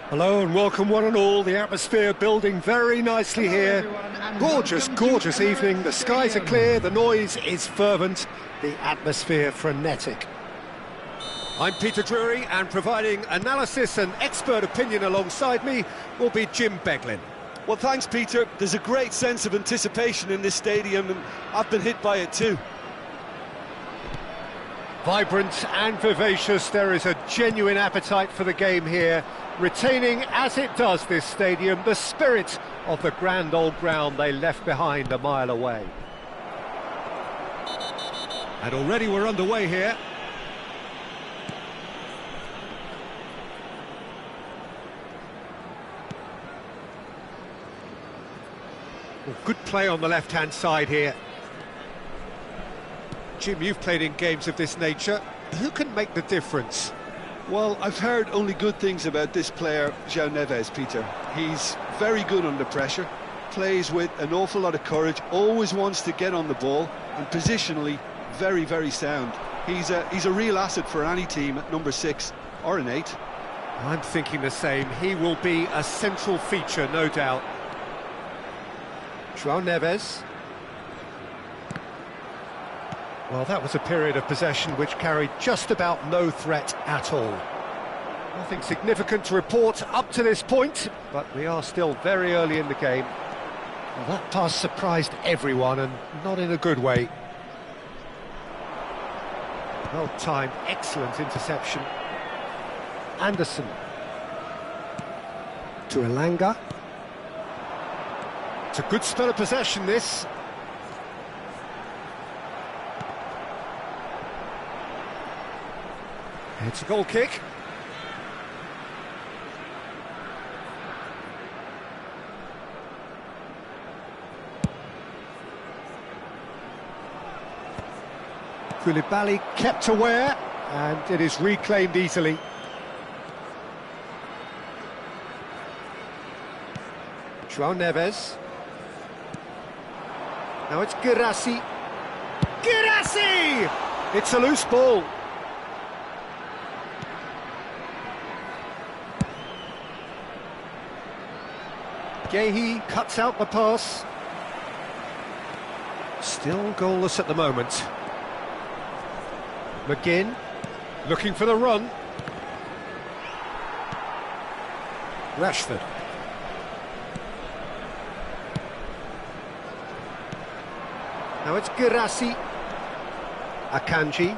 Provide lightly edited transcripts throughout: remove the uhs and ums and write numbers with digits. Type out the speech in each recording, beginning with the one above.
Hello and welcome one and all. The atmosphere building very nicely here. Gorgeous evening. The skies are clear, the noise is fervent, the atmosphere frenetic. I'm Peter Drury, and providing analysis and expert opinion alongside me will be Jim Beglin. Well, thanks, Peter. There's a great sense of anticipation in this stadium, and I've been hit by it too. Vibrant and vivacious, there is a genuine appetite for the game here, retaining, as it does this stadium, the spirit of the grand old ground they left behind a mile away. And already we're underway here. Well, good play on the left-hand side here. Jim, you've played in games of this nature. Who can make the difference? Well, I've heard only good things about this player, João Neves, Peter. He's very good under pressure, plays with an awful lot of courage, always wants to get on the ball, and positionally, very sound. He's a real asset for any team at number 6 or an 8. I'm thinking the same. He will be a central feature, no doubt. João Neves. Well, that was a period of possession which carried just about no threat at all. Nothing significant to report up to this point, but we are still very early in the game. Well, that pass surprised everyone, and not in a good way. Well-timed, excellent interception. Anderson. To Elanga. It's a good spell of possession, this. It's a goal kick. Koulibaly kept aware, and it is reclaimed easily. João Neves. Now it's Guirassy. Guirassy! It's a loose ball. Guehi cuts out the pass. Still goalless at the moment. McGinn looking for the run. Rashford. Now it's Guirassy. Akanji.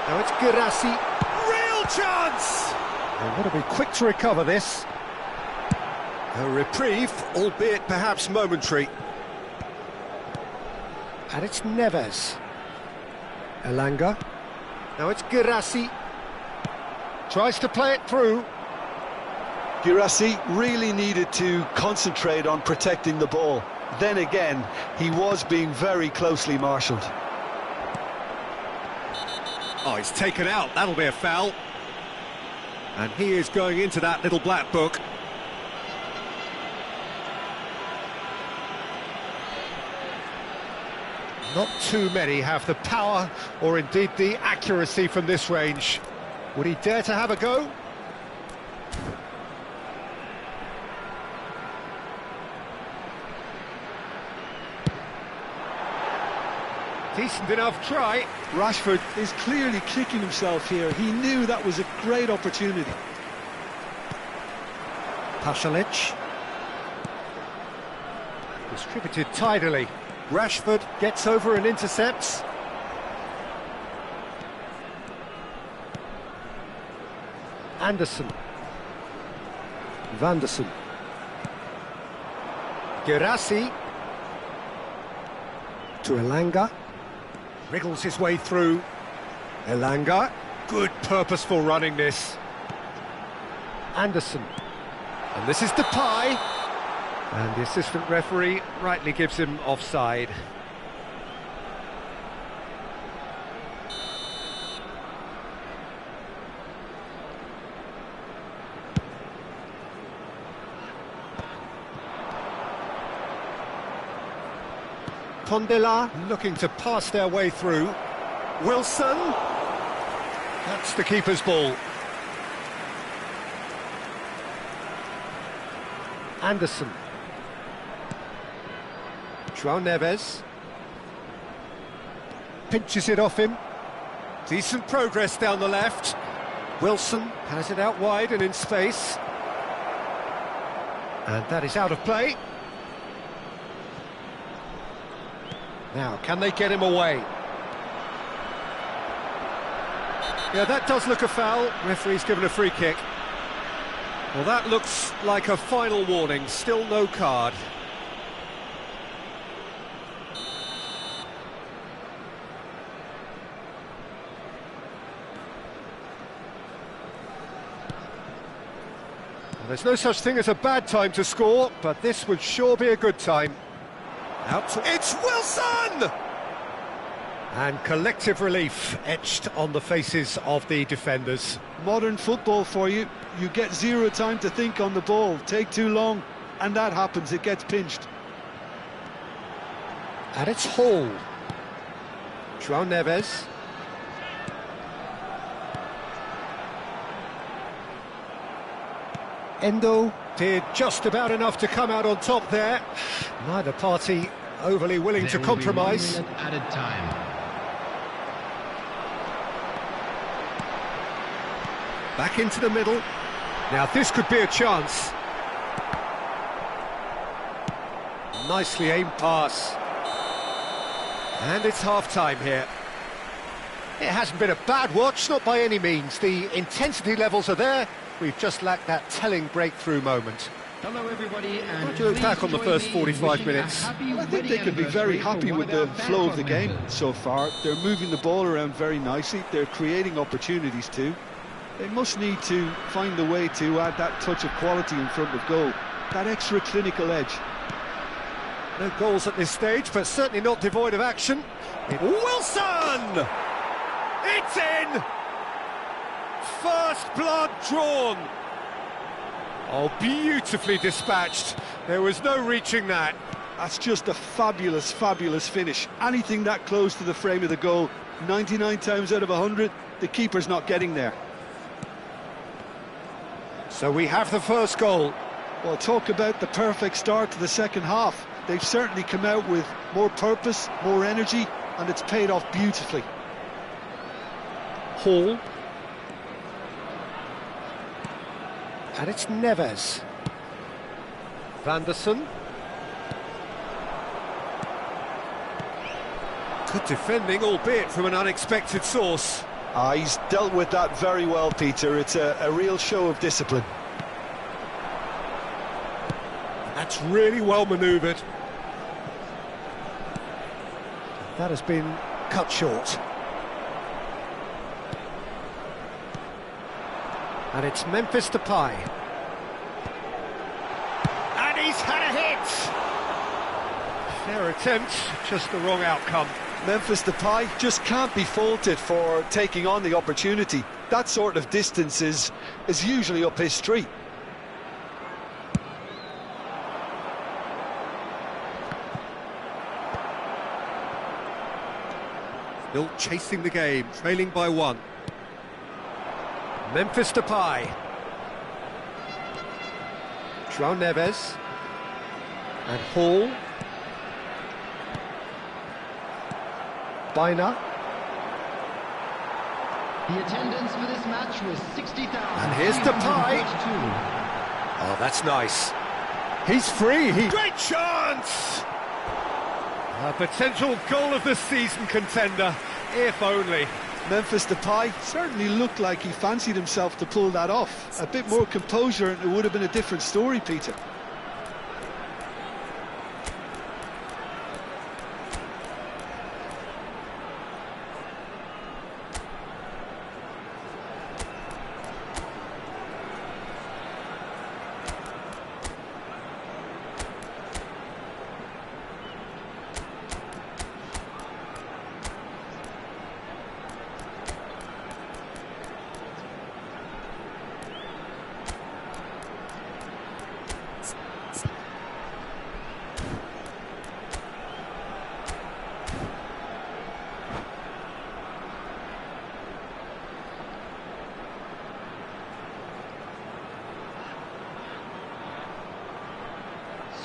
Now it's Guirassy. Chance! They've got to be quick to recover this. A reprieve, albeit perhaps momentary. And it's Neves. Elanga. Now it's Guirassy. Tries to play it through. Guirassy really needed to concentrate on protecting the ball. Then again, he was being very closely marshalled. Oh, he's taken out. That'll be a foul. And he is going into that little black book. Not too many have the power or indeed the accuracy from this range. Would he dare to have a go? Decent enough try. Rashford is clearly kicking himself here. He knew that was a great opportunity. Pasalic. Distributed tidily. Rashford gets over and intercepts. Anderson. Vanderson. Guirassy. To Elanga. Wriggles his way through. Elanga. Good purposeful running this. Anderson. And this is Depay. And the assistant referee rightly gives him offside. Tondela looking to pass their way through. Wilson. That's the keeper's ball. Anderson. João Neves. Pinches it off him. Decent progress down the left. Wilson has it out wide and in space. And that is out of play. Now, can they get him away? Yeah, that does look a foul. Referee's given a free kick. Well, that looks like a final warning. Still no card. There's no such thing as a bad time to score, but this would sure be a good time. It's Wilson! And collective relief etched on the faces of the defenders. Modern football for you. You get zero time to think on the ball. Take too long, and that happens. It gets pinched. And it's Hall. João Neves. Endo did just about enough to come out on top there. Neither party overly willing to compromise. There will be 1 minute added time. Back into the middle. Now this could be a chance. Nicely aimed pass. And it's half-time here. It hasn't been a bad watch, not by any means. The intensity levels are there. We've just lacked that telling breakthrough moment. Hello everybody, and what do you look back on the first 45 minutes? I think they could be very happy with the flow of the game so far. They're moving the ball around very nicely. They're creating opportunities too. They must need to find the way to add that touch of quality in front of goal, that extra clinical edge. No goals at this stage, but certainly not devoid of action. Wilson! It's in! First blood drawn. Oh, beautifully dispatched. There was no reaching that. That's just a fabulous, fabulous finish. Anything that close to the frame of the goal, 99 times out of 100, the keeper's not getting there. So we have the first goal. Well, talk about the perfect start to the second half. They've certainly come out with more purpose, more energy, and it's paid off beautifully. Hall. And it's Neves. Vanderson. Good defending, albeit from an unexpected source. He's dealt with that very well, Peter. It's a real show of discipline. That's really well manoeuvred. That has been cut short. And it's Memphis Depay. And he's had a hit! Fair attempt, just the wrong outcome. Memphis Depay just can't be faulted for taking on the opportunity. That sort of distance is usually up his street. Still chasing the game, trailing by 1. Memphis Depay. João Neves. And Hall. Bina. The attendance for this match was 60,000. And here's Depay. Oh, that's nice. He's free. Great chance! A potential goal of the season contender, if only. Memphis Depay certainly looked like he fancied himself to pull that off. A bit more composure and it would have been a different story, Peter.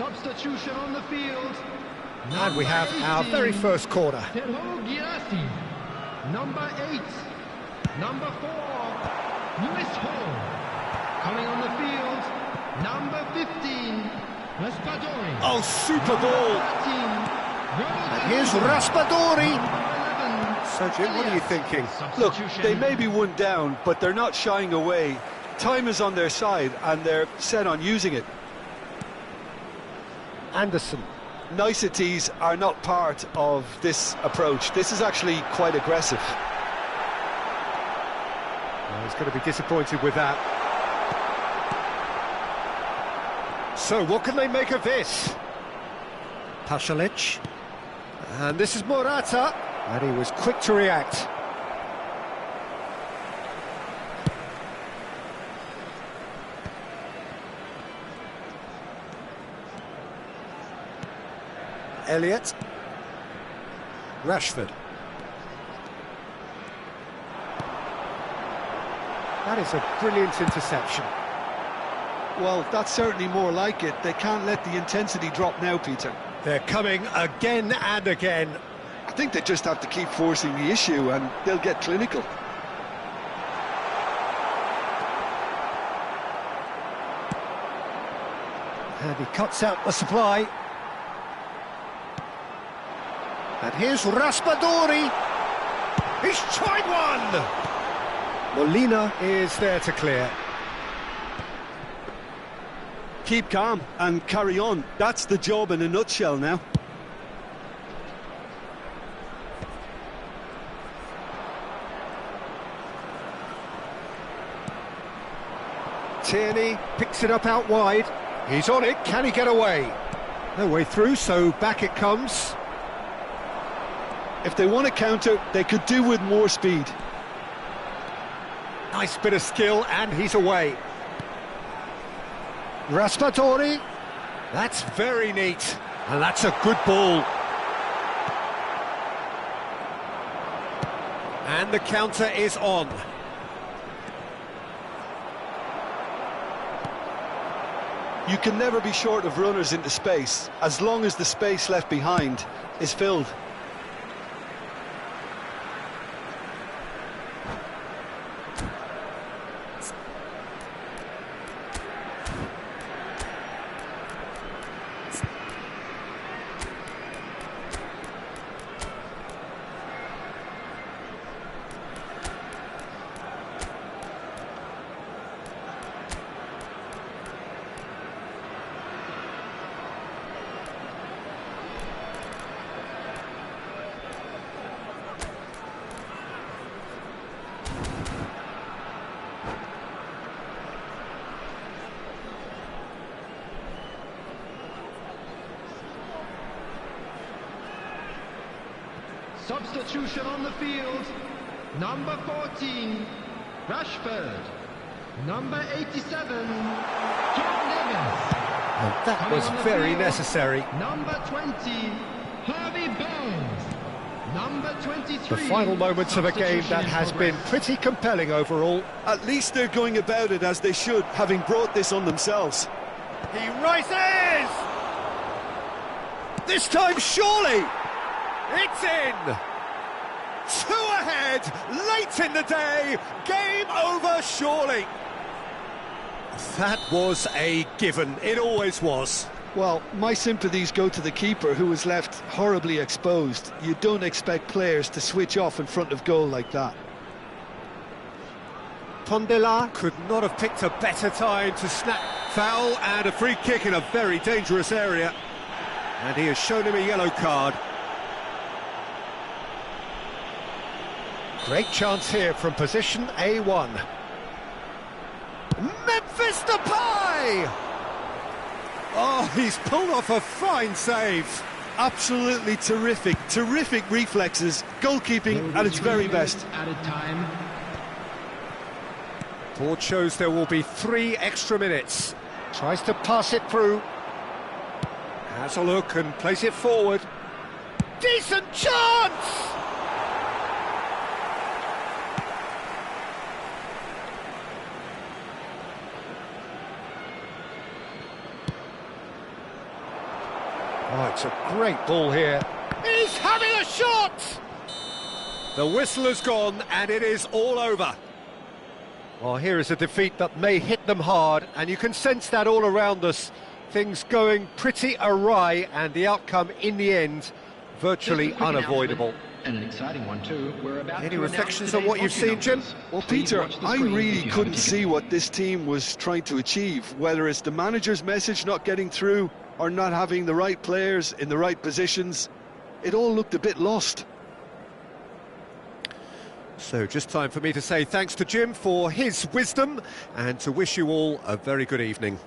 Substitution on the field. And we have our very first corner. Number 8. Number 4. Lewis Hall. Coming on the field. Number 15. Raspadori. Oh, super ball. 13. And here's Raspadori. So, Jim, what are you thinking? Look, they may be one down, but they're not shying away. Time is on their side, and they're set on using it. Anderson. Niceties are not part of this approach. This is actually quite aggressive. Well, he's going to be disappointed with that. So, what can they make of this? Pasalic. And this is Morata. And he was quick to react. Elliott. Rashford. That is a brilliant interception. Well, that's certainly more like it. They can't let the intensity drop now, Peter. They're coming again and again. I think they just have to keep forcing the issue and they'll get clinical. And he cuts out the supply. And here's Raspadori. He's tried one! Molina is there to clear. Keep calm and carry on. That's the job in a nutshell now. Tierney picks it up out wide. He's on it. Can he get away? No way through, so back it comes. If they want to counter, they could do with more speed. Nice bit of skill, and he's away. Raspadori. That's very neat. And that's a good ball. And the counter is on. You can never be short of runners into space, as long as the space left behind is filled. Substitution on the field. Number 14, Rashford. Number 87, John Neves. And that was very necessary. Number 20, Harvey Barnes. Number 23. The final moments of a game that has been pretty compelling overall. At least they're going about it as they should, having brought this on themselves. He rises! This time, surely! It's in! 2 ahead, late in the day, game over surely. That was a given, it always was. Well, my sympathies go to the keeper, who was left horribly exposed. You don't expect players to switch off in front of goal like that. Tondela could not have picked a better time to snap. Foul and a free kick in a very dangerous area. And he has shown him a yellow card. Great chance here from position A1. Memphis Depay! Oh, he's pulled off a fine save. Absolutely terrific, terrific reflexes, goalkeeping at its very best. Added time. Board shows there will be 3 extra minutes. Tries to pass it through. Has a look and plays it forward. Decent chance! Oh, it's a great ball here. He's having a shot! The whistle has gone and it is all over. Well, here is a defeat that may hit them hard, and you can sense that all around us. Things going pretty awry, and the outcome in the end virtually unavoidable. And an exciting one too. We're about Any to reflections announce on what you've today's seen, Jim? hockey numbers. Well, Please Peter, watch the I screen really if you have couldn't a see ticket. what this team was trying to achieve, whether it's the manager's message not getting through or not having the right players in the right positions. It all looked a bit lost. So just time for me to say thanks to Jim for his wisdom and to wish you all a very good evening.